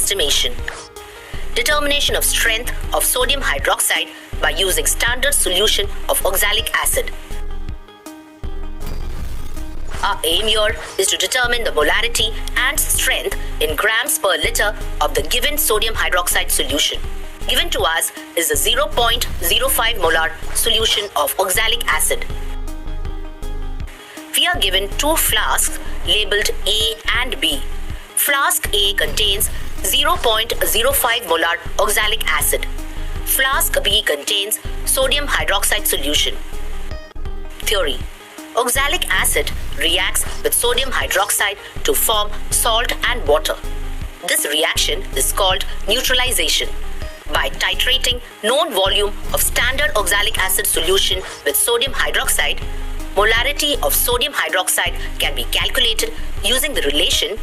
estimation. Determination of strength of sodium hydroxide by using standard solution of oxalic acid. Our aim here is to determine the molarity and strength in grams per liter of the given sodium hydroxide solution. Given to us is a 0.05 molar solution of oxalic acid. We are given two flasks labeled A and B. Flask A contains 0.05 molar oxalic acid. Flask B contains sodium hydroxide solution. Theory: oxalic acid reacts with sodium hydroxide to form salt and water. This reaction is called neutralization. By titrating known volume of standard oxalic acid solution with sodium hydroxide, molarity of sodium hydroxide can be calculated using the relation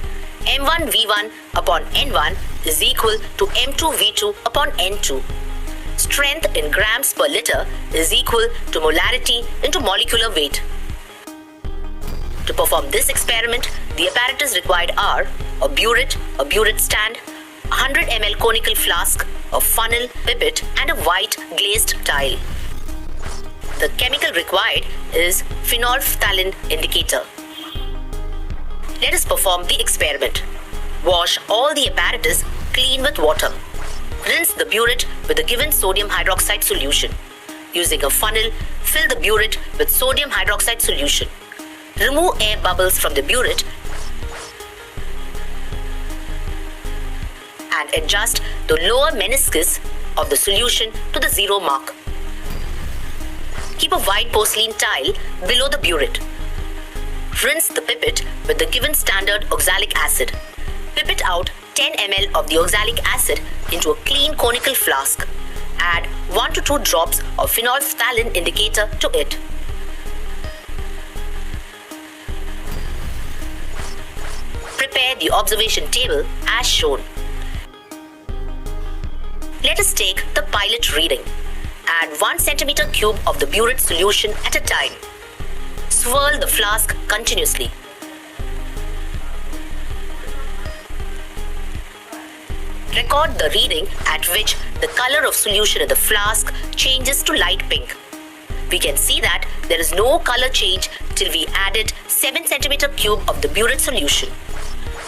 M1V1 upon N1 is equal to M2V2 upon N2. Strength in grams per liter is equal to molarity into molecular weight. To perform this experiment, the apparatus required are a burette stand, 100 ml conical flask, a funnel, pipette, and a white glazed tile. The chemical required is phenolphthalein indicator. Let us perform the experiment. Wash all the apparatus clean with water. Rinse the burette with the given sodium hydroxide solution. Using a funnel, fill the burette with sodium hydroxide solution. Remove air bubbles from the burette and adjust the lower meniscus of the solution to the 0 mark. Keep a white porcelain tile below the burette. Rinse the pipette with the given standard oxalic acid. Pipette out 10 ml of the oxalic acid into a clean conical flask. Add 1 to 2 drops of phenolphthalein indicator to it. Prepare the observation table as shown. Let us take the pilot reading. Add 1 cm cube of the burette solution at a time. Swirl the flask continuously. Record the reading at which the color of solution in the flask changes to light pink. We can see that there is no color change till we added 7 cm cube of the burette solution.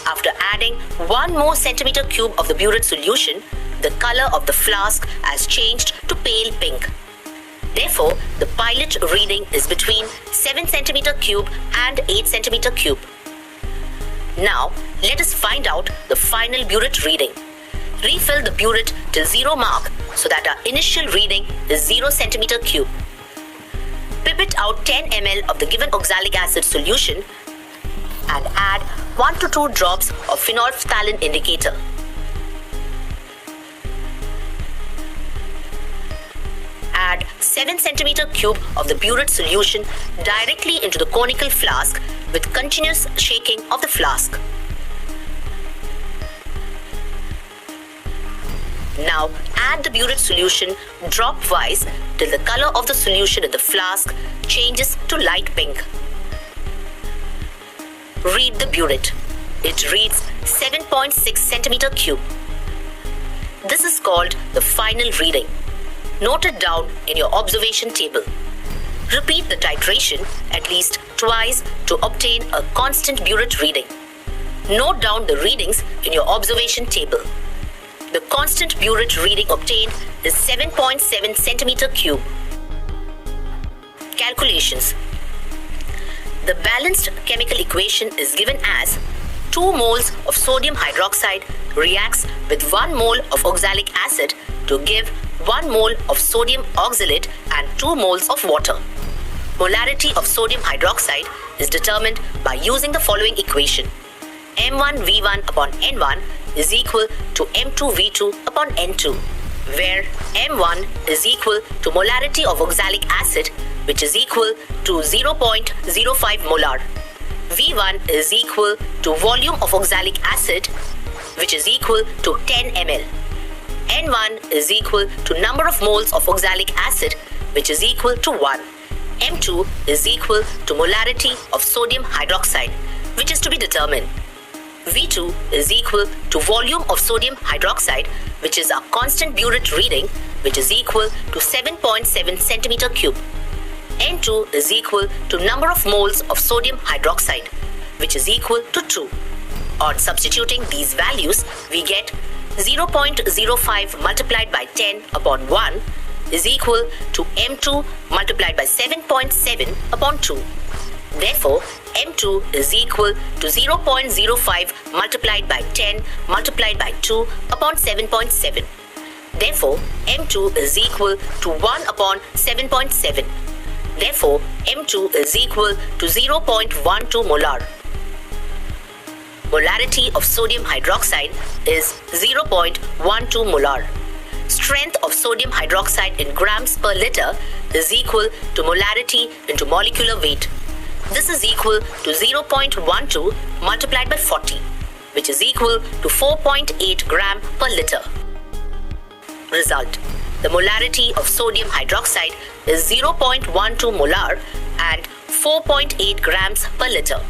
After adding 1 more centimeter cube of the burette solution, the color of the flask has changed to pale pink. Therefore, the pilot reading is between 7 cm cube and 8 cm cube. Now, let us find out the final burette reading. Refill the burette till 0 mark so that our initial reading is 0 cm cube. Pipette out 10 ml of the given oxalic acid solution and add 1 to 2 drops of phenolphthalein indicator. Add 7 cm cube of the burette solution directly into the conical flask with continuous shaking of the flask. Now add the burette solution drop-wise till the color of the solution in the flask changes to light pink. Read the burette. It reads 7.6 cm cube. This is called the final reading. Note it down in your observation table. Repeat the titration at least twice to obtain a constant burette reading. Note down the readings in your observation table. The constant burette reading obtained is 7.7 cm cube. Calculations. The balanced chemical equation is given as 2 moles of sodium hydroxide reacts with 1 mole of oxalic acid to give 1 mole of sodium oxalate and 2 moles of water. Molarity of sodium hydroxide is determined by using the following equation. M1V1 upon N1 is equal to M2V2 upon N2, where M1 is equal to molarity of oxalic acid, which is equal to 0.05 molar. V1 is equal to volume of oxalic acid, which is equal to 10 ml. N1 is equal to number of moles of oxalic acid, which is equal to 1. M2 is equal to molarity of sodium hydroxide, which is to be determined. V2 is equal to volume of sodium hydroxide, which is our constant burette reading, which is equal to 7.7 centimeter cube. N2 is equal to number of moles of sodium hydroxide, which is equal to 2. On substituting these values, we get 0.05 multiplied by 10 upon 1 is equal to M2 multiplied by 7.7 upon 2. Therefore, M2 is equal to 0.05 multiplied by 10 multiplied by 2 upon 7.7. Therefore, M2 is equal to 1 upon 7.7. Therefore, M2 is equal to 0.12 molar. Molarity of sodium hydroxide is 0.12 molar. Strength of sodium hydroxide in grams per liter is equal to molarity into molecular weight. This is equal to 0.12 multiplied by 40, which is equal to 4.8 gram per liter. Result: the molarity of sodium hydroxide is 0.12 molar and 4.8 grams per liter.